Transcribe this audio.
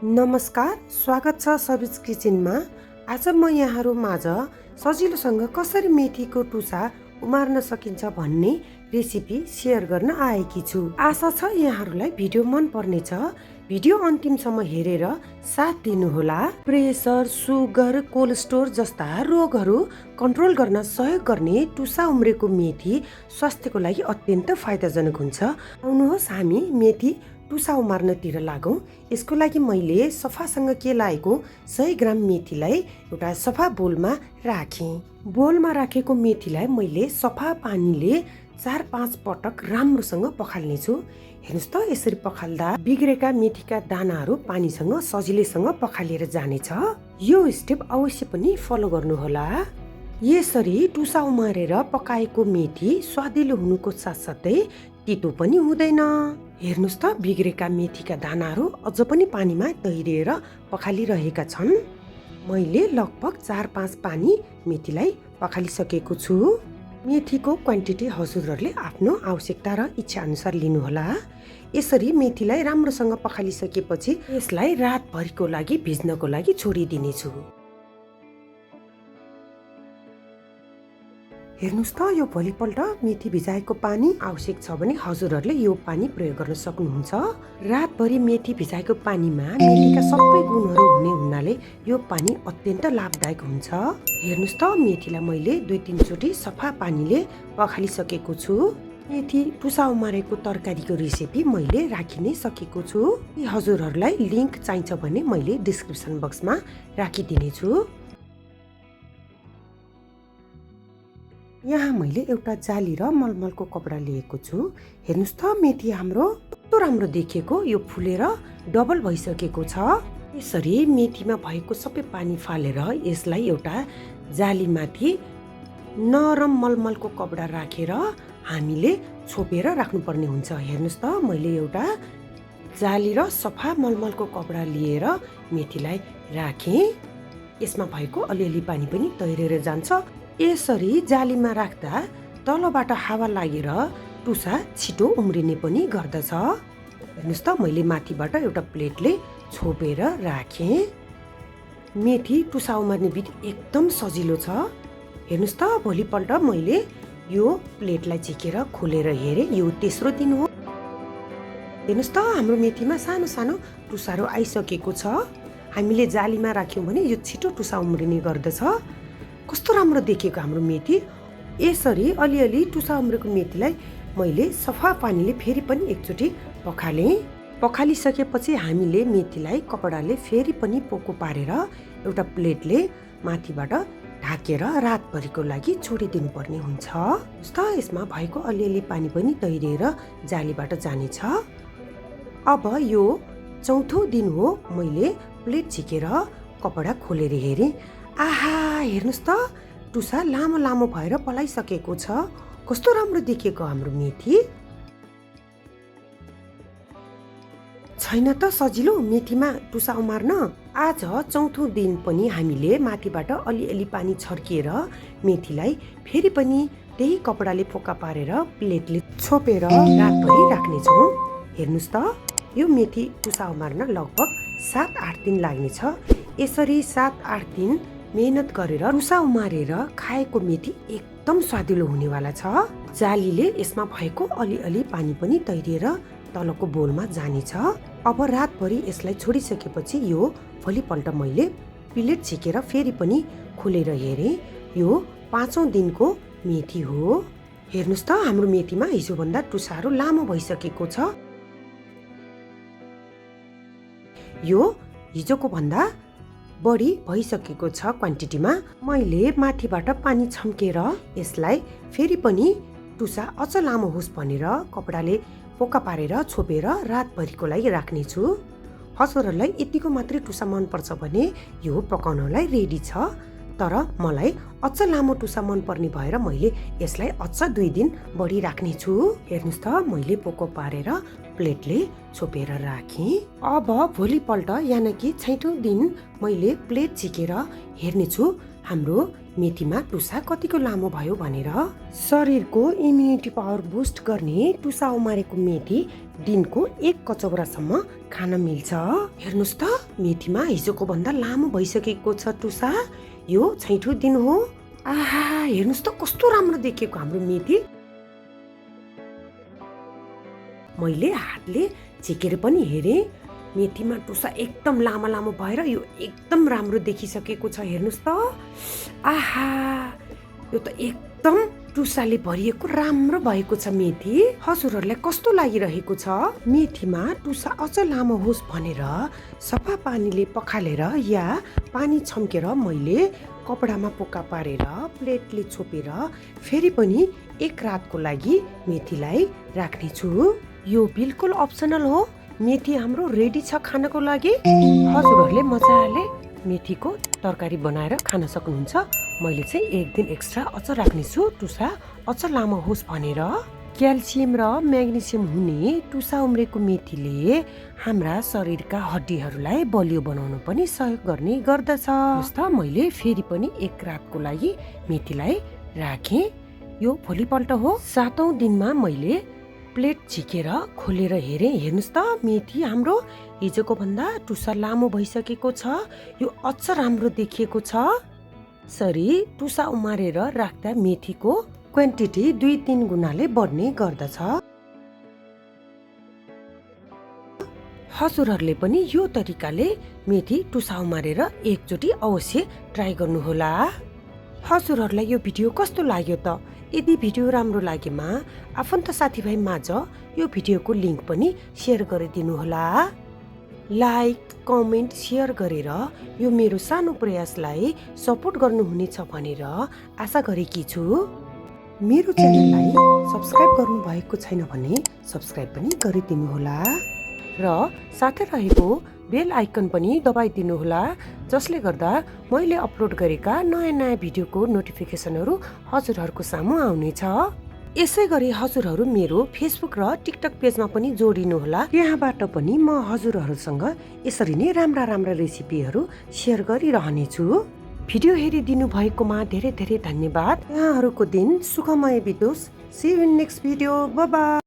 नमस्कार, स्वागत छ सबिज किचनमा। आज म यहाँहरू माझ सजिलोसँग कसरी मेथीको टुसा उमार्न सकिन्छ भन्ने रेसिपी सेयर गर्न आएकी छु। आशा छ यहाँहरूलाई भिडियो मन पर्नेछ। भिडियो अन्तिमसम्म हेरेर साथ दिनुहोला। प्रेसर, सुगर, कोलेस्ट्रोल जस्ता रोगहरू कन्ट्रोल गर्न सहयोग गर्ने टुसा उम्रेको मेथी स्वास्थ्यको लागि अत्यन्त फाइदाजनक हुन्छ। आउनुहोस् हामी मेथी टुसा उमार्नतिर लागौँ। यसको लागि मैले सफासँग केलाएको 100 ग्राम मेथीलाई एउटा सफा बोलमा राखेँ। बोलमा राखेको मेथीलाई मैले सफा पानीले 4-5 पटक राम्रोसँग पखाल्नेछु। हेर्नुहोस् त, यसरी पखाल्दा बिग्रेका मेथीका दानाहरू पानीसँग सजिलैसँग पखालिएर जानेछ। यो स्टेप अवश्य पनि फलो गर्नुहोला। यसरी टुसा उमारेर पकाएको मेथी स्वादिलो हुनुको साथसाथै तितो पनि हुँदैन। हेर्नुहोस् त, बिग्रेका मेथीका दानाहरू अझ पनि पानीमा तैरिएर पखालिरहेका छन्। मैले लगभग 4-5 पानी मेथीलाई पखालिसकेको छु। मेथीको क्वान्टिटी हजुरहरूले आफ्नो आवश्यकता र इच्छा अनुसार लिनुहोला। यसरी मेथीलाई राम्रोसँग पखालिसकेपछि यसलाई रातभरिको लागि भिज्नको लागि छोडिदिनेछु। हेर्नुहोस् त, यो भोलिपल्ट मेथी भिजाएको पानी आवश्यक छ भने हजुरहरूले यो पानी प्रयोग गर्न सक्नुहुन्छ। रातभरि मेथी भिजाएको पानीमा मेथीका सबै गुणहरू हुने हुनाले यो पानी अत्यन्त लाभदायक हुन्छ। हेर्नुहोस् त, मेथीलाई मैले 2-3 चोटि सफा पानीले पखालिसकेको छु। मेथी टुसा उमारेको तरकारीको रेसिपी मैले राखि नै सकेको छु। हजुरहरूलाई लिङ्क चाहिन्छ भने मैले डिस्क्रिप्सन बक्समा राखिदिनेछु। यहाँ मैले एउटा जाली र मलमलको कपडा लिएको छु। हेर्नुहोस् त, मेथी हाम्रो कस्तो राम्रो देखिएको, यो फुलेर डबल भइसकेको छ। यसरी मेथीमा भएको सबै पानी फालेर यसलाई एउटा जालीमाथि नरम मलमलको कपडा राखेर हामीले छोपेर राख्नुपर्ने हुन्छ। हेर्नुहोस् त, मैले एउटा जाली र सफा मलमलको कपडा लिएर मेथीलाई राखेँ। यसमा भएको अलिअलि पानी पनि तैरेर जान्छ। यसरी जालीमा राख्दा तलबाट हावा लागेर टुसा छिटो उम्रिने पनि गर्दछ। हेर्नुहोस् त, मैले माथिबाट एउटा प्लेटले छोपेर राखेँ। मेथी टुसा उमार्ने विधि एकदम सजिलो छ। हेर्नुहोस् त, भोलिपल्ट मैले यो प्लेटलाई झिकेर खोलेर हेरेँ। यो तेस्रो दिन हो। हेर्नुहोस् त, हाम्रो मेथीमा सानो सानो टुसाहरू आइसकेको छ। हामीले जालीमा राख्यौँ भने यो छिटो टुसा उम्रिने गर्दछ। कस्तो राम्रो देखिएको हाम्रो मेथी। यसरी अलिअलि टुसा उम्रेको मेथीलाई मैले सफा पानीले फेरि पनि एकचोटि पखालेँ। पखालिसकेपछि हामीले मेथीलाई कपडाले फेरि पनि पोको पारेर एउटा प्लेटले माथिबाट ढाकेर रातभरिको लागि छोडिदिनु पर्ने हुन्छ। जस्तो यसमा भएको अलिअलि पानी पनि तैरिएर जालीबाट जानेछ। अब यो चौथो दिन हो। मैले प्लेट झिकेर कपडा खोलेर हेरेँ। आहा, हेर्नुहोस् त, टुसा लामो लामो भएर पलाइसकेको छ। कस्तो राम्रो देखिएको हाम्रो मेथी। छैन त सजिलो मेथीमा टुसा उमार्न। आज चौथो दिन पनि हामीले माथिबाट अलिअलि पानी छर्किएर मेथीलाई फेरि पनि त्यही कपडाले पोका पारेर प्लेटले छोपेर रातभरि राख्नेछौँ। हेर्नुहोस् त, यो मेथी टुसा उमार्न लगभग 7-8 दिन लाग्नेछ। यसरी 7-8 दिन मेहनत गरेर टुसा उमारेर खाएको मेथी एकदम स्वादिलो हुनेवाला छ। जालीले यसमा भएको अलिअलि पानी पनि तैरिएर तलको बोलमा जानेछ। अब रातभरि यसलाई छोडिसकेपछि यो भोलिपल्ट मैले प्लेट झिकेर फेरि पनि खोलेर हेरेँ। यो 5औं दिनको मेथी हो। हेर्नुहोस् त, हाम्रो मेथीमा हिजोभन्दा टुसाहरू लामो भइसकेको छ। यो हिजोको भन्दा बढी भइसकेको छ क्वान्टिटीमा। मैले माथिबाट पानी छम्केर यसलाई फेरि पनि टुसा अझ लामो होस् भनेर कपडाले पोका पारेर छोपेर रातभरिको लागि राख्नेछु। हजुरहरूलाई यतिको मात्रै टुसा मनपर्छ भने यो पकाउनलाई रेडी छ। तर मलाई अझ लामो टुसा मनपर्ने भएर मैले यसलाई अझ 2 दिन बढी राख्नेछु। हेर्नुहोस् त, मैले पोको पारेर प्लेटले छोपेर राखेँ। अब भोलिपल्ट यानि कि 6औं दिन मैले प्लेट झिकेर हेर्नेछु हाम्रो मेथीमा टुसा कतिको लामो भयो भनेर। शरीरको इम्युनिटी पावर बुस्ट गर्ने टुसा उमारेको मेथी दिनको 1 कचौरासम्म खान मिल्छ। हेर्नुहोस् त मेथीमा हिजोको भन्दा लामो भइसकेको छ टुसा। यो छैठौँ दिन हो। आहा हेर्नुहोस् त कस्तो राम्रो देखिएको हाम्रो मेथी। मैले हातले झिकेर पनि हेरेँ, मेथीमा टुसा एकदम लामो लामो भएर यो एकदम राम्रो देखिसकेको छ। हेर्नुहोस् त आहा यो त एकदम टुसाले भरिएको राम्रो भएको छ मेथी। हजुरहरूलाई कस्तो लागिरहेको छ? मेथीमा टुसा अझ लामो होस् भनेर सफा पानीले पखालेर या पानी छम्केर मैले कपडामा पोका पारेर प्लेटले छोपेर फेरि पनि 1 रातको लागि मेथीलाई राख्नेछु। यो बिल्कुल अप्सनल हो। मेथी हाम्रो रेडी छ खानको लागि। हजुरहरूले मजाले मेथीको तरकारी बनाएर खान सक्नुहुन्छ। मैले चाहिँ 1 दिन एक्स्ट्रा अझ राख्नेछु टुसा अझ लामो होस् भनेर। क्याल्सियम र म्याग्नेसियम हुने टुसा उम्रेको मेथीले हाम्रा शरीरका हड्डीहरूलाई बलियो बनाउन पनि सहयोग गर्ने गर्दछ। जस्तो मैले फेरि पनि 1 रातको लागि मेथीलाई राखेँ। यो भोलिपल्ट हो। 7औं दिनमा मैले प्लेट झिकेर खोलेर हेरेँ। हेर्नुहोस् त मेथी हाम्रो हिजोको भन्दा टुसा लामो भइसकेको छ। यो अझ राम्रो देखिएको छ। सरी टुसा उमारेर राख्दा मेथीको क्वान्टिटी 2-3 गुणाले बढ्ने गर्दछ। हजुरहरूले पनि यो तरिकाले मेथी टुसा उमारेर एकचोटि अवश्य ट्राई गर्नुहोला। हजुरहरूलाई यो भिडियो कस्तो लाग्यो त? यदि भिडियो राम्रो लागेमा आफन्त साथीभाइ माझ यो भिडियोको लिङ्क पनि सेयर गरिदिनुहोला। लाइक कमेन्ट सेयर गरेर यो मेरो सानो प्रयासलाई सपोर्ट गर्नुहुनेछ भनेर आशा गरेकी छु। मेरो च्यानललाई सब्स्क्राइब गर्नुभएको छैन भने सब्स्क्राइब पनि गरिदिनुहोला र साथै रहेको बेल आइकन पनि दबाइदिनुहोला, जसले गर्दा मैले अपलोड गरेका नयाँ भिडियोको नोटिफिकेसनहरू हजुरहरूको सामु आउनेछ। यसै गरी हजुरहरू मेरो फेसबुक र टिकटक पेजमा पनि जोडिनुहोला। त्यहाँबाट पनि म हजुरहरूसँग यसरी नै राम्रा रेसिपीहरू सेयर गरिरहनेछु। भिडियो हेरिदिनु भएकोमा धेरै धेरै धन्यवाद। यहाँहरूको दिन सुखमय बितोस्। See you in next video. Bye by.